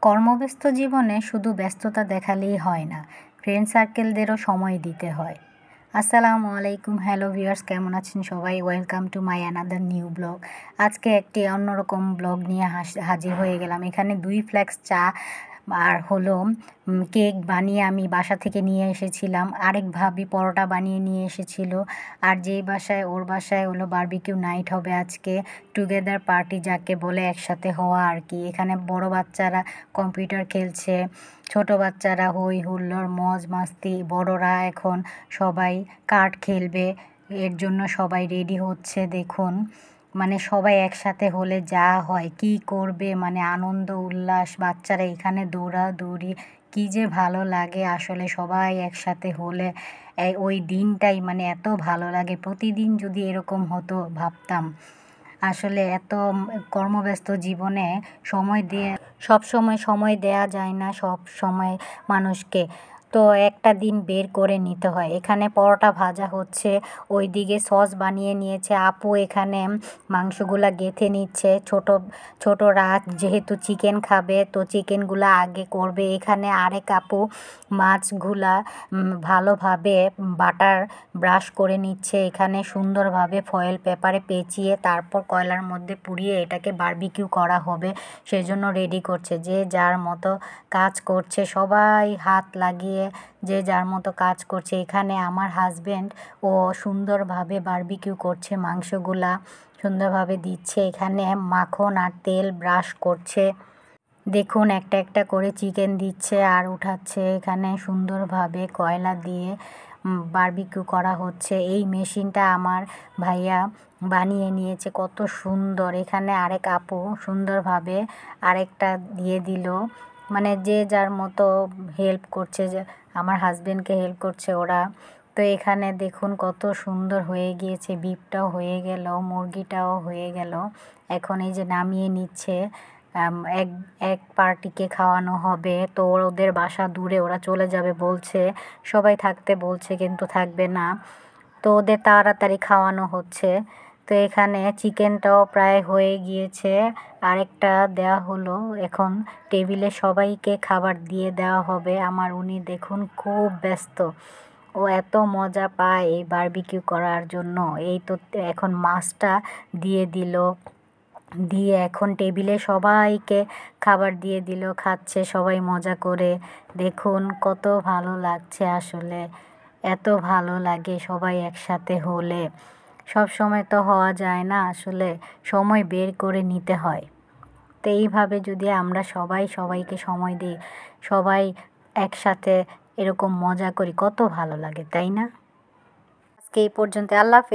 কর্মব্যস্ত জীবনে শুধু ব্যস্ততা দেখালেই হয় না, ফ্রেন্ড সার্কেলদেরও সময় দিতে হয়। আসসালামু আলাইকুম, হ্যালো ভিউয়ার্স, কেমন আছেন সবাই? Welcome to my another new blog. আজকে একটি অন্যরকম ব্লগ নিয়ে হাজির হয়ে গেলাম। এখানে 2 ফ্ল্যাক্স চা আর হলো কেক বানিয়ে আমি বাসা থেকে নিয়ে এসেছিলাম। আরেক ভাবি পরোটা বানিয়ে নিয়ে এসেছিল। আর যেই বাসায় ওর বাসায় হলো বারবিকিউ নাইট হবে আজকে, টুগেদার পার্টি যাকে বলে, একসাথে হওয়া আর কি। এখানে বড় বাচ্চারা কম্পিউটার খেলছে, ছোট বাচ্চারা হই হুল্লোড় মজ মাস্তি, বড়রা এখন সবাই কার্ড খেলবে, এর জন্য সবাই রেডি হচ্ছে। দেখুন, মানে সবাই একসাথে হলে যা হয়, কি করবে, মানে আনন্দ উল্লাস, বাচ্চারা এখানে দৌড়াদৌড়ি, কী যে ভালো লাগে আসলে সবাই একসাথে হলে। ওই দিনটাই মানে এত ভালো লাগে। প্রতিদিন যদি এরকম হতো ভাবতাম। আসলে এত কর্মব্যস্ত জীবনে সব সময় দেয়া যায় না সব সময় মানুষকে, তো একটা দিন বের করে নিতে হয়। এখানে পরোটা ভাজা হচ্ছে, ওইদিকে সস বানিয়ে নিয়েছে আপু, এখানে মাংসগুলা গেঁথে নিচ্ছে। ছোটরা যেহেতু চিকেন খাবে, তো চিকেনগুলা আগে করবে। এখানে আরেক আপু মাছগুলা ভালোভাবে বাটার ব্রাশ করে নিচ্ছে। এখানে সুন্দরভাবে ফয়েল পেপারে পেঁচিয়ে তারপর কয়লার মধ্যে পুড়িয়ে এটাকে বারবিকিউ করা হবে, সেজন্য রেডি করছে। যে যার মতো কাজ করছে, সবাই হাত লাগিয়ে যে যার মতো কাজ করছে। এখানে আমার হাজবেন্ড ও সুন্দরভাবে বারবিকিউ করছে, মাংসগুলা সুন্দরভাবে দিচ্ছে। এখানে মাখন আর তেল ব্রাশ করছে। দেখুন, একটা একটা করে চিকেন দিচ্ছে আর উঠাচ্ছে। এখানে সুন্দরভাবে কয়লা দিয়ে বারবিকিউ করা হচ্ছে। এই মেশিনটা আমার ভাইয়া বানিয়ে নিয়েছে, কত সুন্দর। এখানে আরেক আপু সুন্দরভাবে আরেকটা দিয়ে দিল, মানে যে যার মতো হেল্প করছে, যে আমার হাজবেন্ডকে হেল্প করছে ওরা। তো এখানে দেখুন কত সুন্দর হয়ে গিয়েছে। বিফটাও হয়ে গেল, মুরগিটাও হয়ে গেল। এখন এই যে নামিয়ে নিচ্ছে। এক এক পার্টিকে খাওয়ানো হবে, তো ওদের বাসা দূরে, ওরা চলে যাবে বলছে, সবাই থাকতে বলছে কিন্তু থাকবে না, তো ওদের তাড়াতাড়ি খাওয়ানো হচ্ছে। তো এখানে চিকেনটাও প্রায় হয়ে গিয়েছে, আরেকটা দেওয়া হলো। এখন টেবিলে সবাইকে খাবার দিয়ে দেওয়া হবে। আমার উনি দেখুন খুব ব্যস্ত, ও এত মজা পায় এই বারবিকিউ করার জন্য। এই তো এখন মাছটা দিয়ে দিল, দিয়ে এখন টেবিলে সবাইকে খাবার দিয়ে দিল, খাচ্ছে সবাই মজা করে। দেখুন কত ভালো লাগছে আসলে, এত ভালো লাগে সবাই একসাথে হলে। সব সময় তো হওয়া যায় না, আসলে সময় বের করে নিতে হয়। তো এইভাবে যদি আমরা সবাই সবাইকে সময় দিই, সবাই একসাথে এরকম মজা করি, কত ভালো লাগে, তাই না? আজকে এই পর্যন্ত, আল্লাহ হাফেজ।